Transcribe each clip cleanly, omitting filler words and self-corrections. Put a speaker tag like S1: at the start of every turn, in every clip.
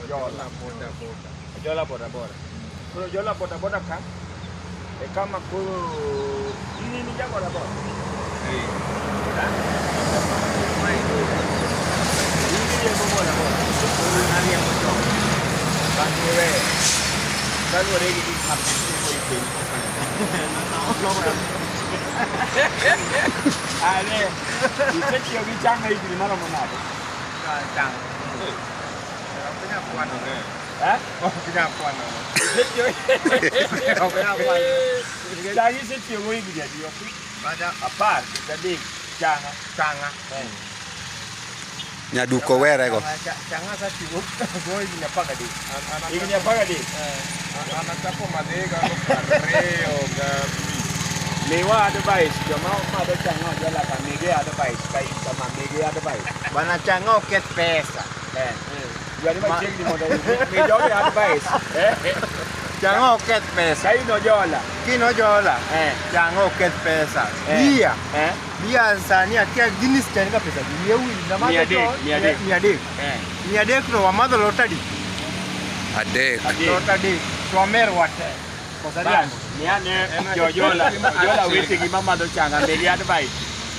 S1: Ojola boda boda. Kuro ojola boda boda ka. E kama kuro ini ni jago boda boda. Ini dia boda boda. Kuro nari yang boda. Bantuwe. Kalau ada di kampung itu. Ale, bisa kira bincang lagi di mana mana.
S2: Chàng cái quan rồi.
S1: Hả?
S2: Cái nhà quan rồi.
S1: Biết chưa?
S2: Không cái nhà quan.
S1: Chàng ini sẽ chiều ngồi cái gì vậy?
S2: Baca
S1: Apa? Jadi chàng á.
S2: chàng á.
S3: Nya duko were ko.
S2: Chàng á sa chiu. Goi ini apa kadi?
S1: Ini apa kadi?
S2: Anak aku madega no carreo ga
S1: Lewa ada baik. Cuma ada chàng á, jadi apa? Mege ada baik. Kayak sama mege ada baik.
S2: bana chàng ó ket pesa.
S1: Jadi macam ni modal. Mege ada baik.
S2: Chàng ó ket pesa.
S1: Kayak no jola.
S2: Kino jola. Chàng ó ket pesa. Dia. Dia sania kia Guinness chani ka pesa. Dia wi na ma Mia de kro wa madalo lotadi.
S3: Adek.
S2: Lotadi. Somer wate.
S1: Kosaria. Ni ane jola. Jola witi ki mama do changa mege ada baik.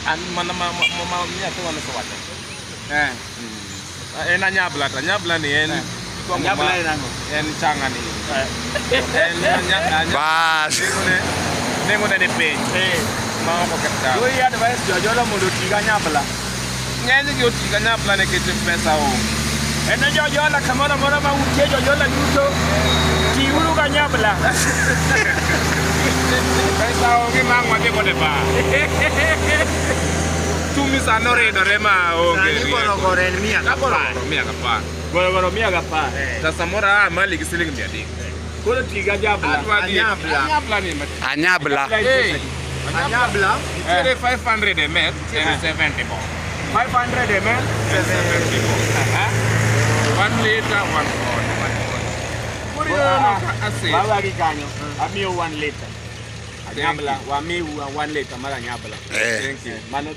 S4: An mana mama nya tu wana sawat. Ena nyabla ni en
S1: Nyabla ni nango.
S4: en changa ni. En nya
S3: Bas.
S4: Nengo de pe. Mau ko kata.
S1: Doi ada baik jola mulut tiga nyabla.
S4: Nyenye ki utika nyabla ne ke pesa o.
S1: Ena jola kamera mora ma uche jola duto. Tiuru ka nyabla.
S4: Pesa o ki mangwa ke ko de ba. Tumi sanore do rema o ke.
S2: Ni kono koren mia ka pa.
S4: Mia ka pa.
S1: Goro mia gapa.
S4: Sasa mora mali kisiling mia dik.
S1: Kolo tiga nyabla.
S4: Nyabla ni mat.
S3: Anyabla.
S2: Anyabla.
S4: Ere 500 ml, ere 70 mo.
S1: 500 ml.
S4: 70 mo. 1 liter, 1 quart. Puri no ase.
S1: Bawa ki kanyo. Amio 1 liter. Nyabla, wa mi 1 liter mara nyabla.
S3: Eh.
S4: Thank you.
S1: Mano